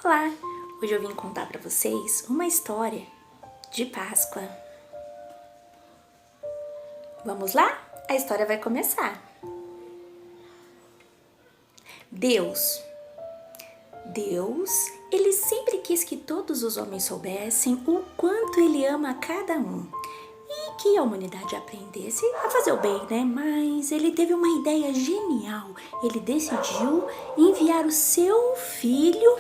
Olá! Hoje eu vim contar para vocês uma história de Páscoa. Vamos lá? A história vai começar. Deus, ele sempre quis que todos os homens soubessem o quanto ele ama a cada um e que a humanidade aprendesse a fazer o bem, né? Mas ele teve uma ideia genial. Ele decidiu enviar o seu filho,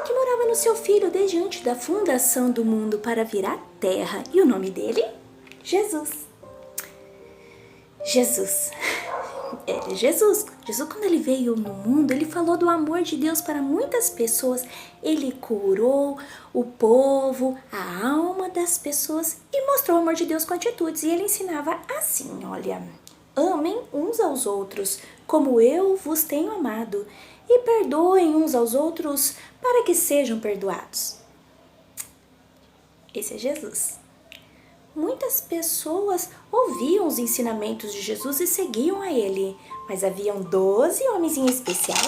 que morava no seu filho desde antes da fundação do mundo, para vir à Terra. E o nome dele? Jesus. Jesus, quando ele veio no mundo, ele falou do amor de Deus para muitas pessoas. Ele curou o povo, a alma das pessoas e mostrou o amor de Deus com atitudes. E ele ensinava assim, olha: amem uns aos outros como eu vos tenho amado e perdoem uns aos outros para que sejam perdoados. Esse é Jesus. Muitas pessoas ouviam os ensinamentos de Jesus e seguiam a ele, mas haviam 12 homens em especial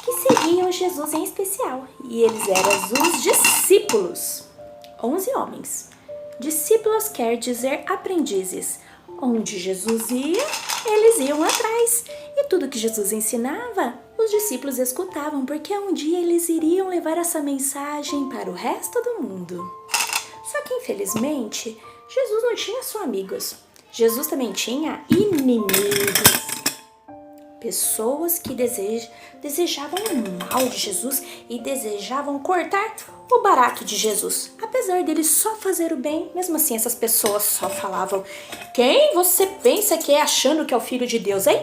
que seguiam Jesus em especial, e eles eram os discípulos. 11 homens. Discípulos quer dizer aprendizes. Onde Jesus ia, eles iam atrás, e tudo que Jesus ensinava, os discípulos escutavam, porque um dia eles iriam levar essa mensagem para o resto do mundo. Só que, infelizmente, Jesus não tinha só amigos. Jesus também tinha inimigos. Pessoas que desejavam o mal de Jesus e desejavam cortar o barato de Jesus. Apesar dele só fazer o bem, mesmo assim essas pessoas só falavam: quem você pensa que é, achando que é o filho de Deus, hein?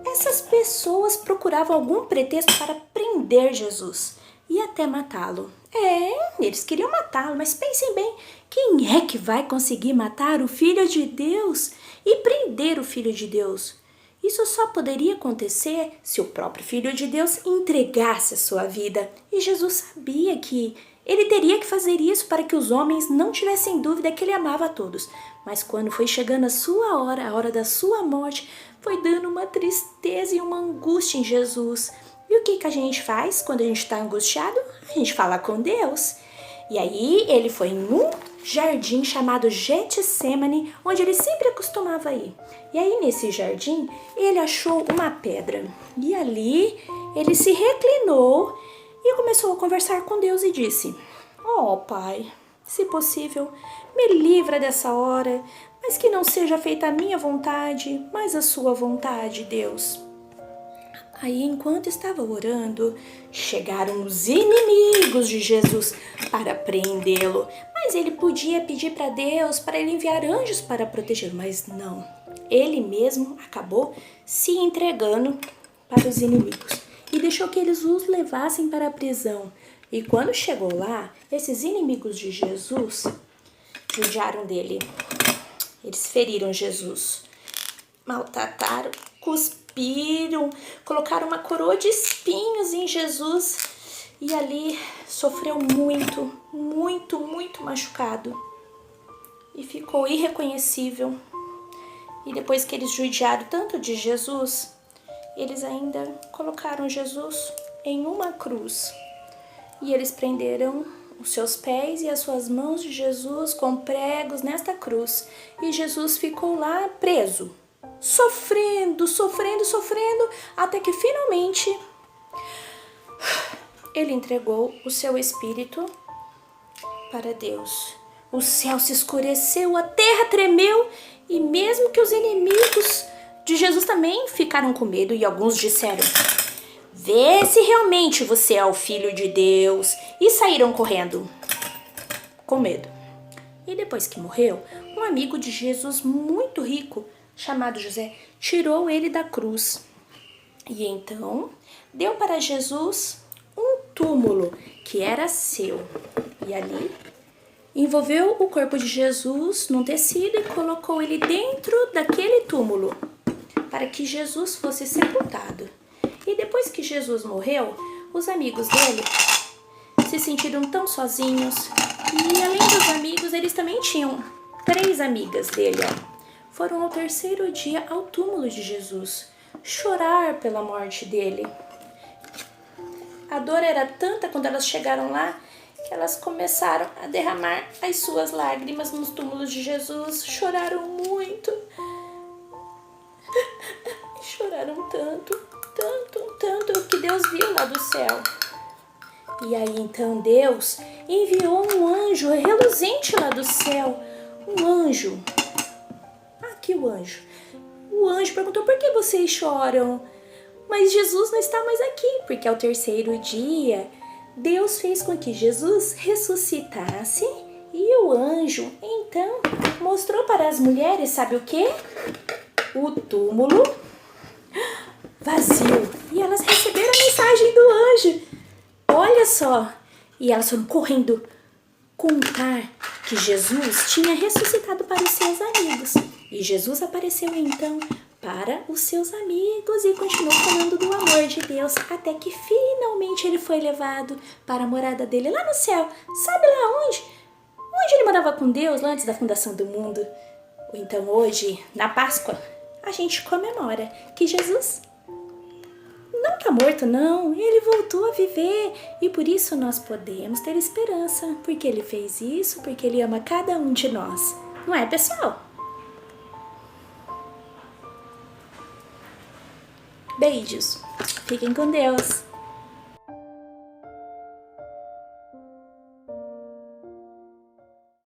Essas pessoas procuravam algum pretexto para prender Jesus e até matá-lo. Eles queriam matá-lo, mas pensem bem, quem é que vai conseguir matar o Filho de Deus e prender o Filho de Deus? Isso só poderia acontecer se o próprio Filho de Deus entregasse a sua vida. E Jesus sabia que ele teria que fazer isso para que os homens não tivessem dúvida que ele amava a todos. Mas quando foi chegando a sua hora, a hora da sua morte, foi dando uma tristeza e uma angústia em Jesus. E o que a gente faz quando a gente está angustiado? A gente fala com Deus. E aí ele foi em um jardim chamado Getsêmani, onde ele sempre costumava ir. E aí nesse jardim ele achou uma pedra. E ali ele se reclinou e começou a conversar com Deus e disse: ó Pai, se possível, me livra dessa hora, mas que não seja feita a minha vontade, mas a sua vontade, Deus. Aí, enquanto estava orando, chegaram os inimigos de Jesus para prendê-lo. Mas ele podia pedir para Deus, para ele enviar anjos para protegê-lo, mas não. Ele mesmo acabou se entregando para os inimigos e deixou que eles os levassem para a prisão. E quando chegou lá, esses inimigos de Jesus judiaram dele. Eles feriram Jesus, maltrataram, cuspiram, colocaram uma coroa de espinhos em Jesus e ali sofreu muito machucado e ficou irreconhecível. E depois que eles judiaram tanto de Jesus, eles ainda colocaram Jesus em uma cruz e eles prenderam os seus pés e as suas mãos de Jesus com pregos nesta cruz, e Jesus ficou lá preso, sofrendo, até que finalmente ele entregou o seu espírito para Deus. O céu se escureceu, a terra tremeu, e mesmo que os inimigos de Jesus também ficaram com medo, e alguns disseram: vê se realmente você é o Filho de Deus, e saíram correndo com medo. E depois que morreu, um amigo de Jesus muito rico, chamado José, tirou ele da cruz. E então deu para Jesus um túmulo que era seu. E ali envolveu o corpo de Jesus num tecido e colocou ele dentro daquele túmulo para que Jesus fosse sepultado. E depois que Jesus morreu, os amigos dele se sentiram tão sozinhos. E além dos amigos, eles também tinham 3 amigas dele, Foram ao 3º dia ao túmulo de Jesus chorar pela morte dele. A dor era tanta quando elas chegaram lá que elas começaram a derramar as suas lágrimas nos túmulos de Jesus. Choraram muito. Choraram tanto, tanto, tanto que Deus viu lá do céu. E aí então Deus enviou um anjo reluzente lá do céu. Um anjo. Aqui o anjo. O anjo perguntou: por que vocês choram? Mas Jesus não está mais aqui, porque ao terceiro dia Deus fez com que Jesus ressuscitasse e o anjo então mostrou para as mulheres, sabe o quê? O túmulo vazio. E elas receberam a mensagem do anjo. Olha só. E elas foram correndo contar que Jesus tinha ressuscitado para os seus amigos. E Jesus apareceu então para os seus amigos e continuou falando do amor de Deus, até que finalmente ele foi levado para a morada dele lá no céu. Sabe lá onde? Onde ele morava com Deus lá antes da fundação do mundo. Então hoje, na Páscoa, a gente comemora que Jesus não está morto não, ele voltou a viver. E por isso nós podemos ter esperança, porque ele fez isso, porque ele ama cada um de nós. Não é, pessoal? Beijos. Fiquem com Deus.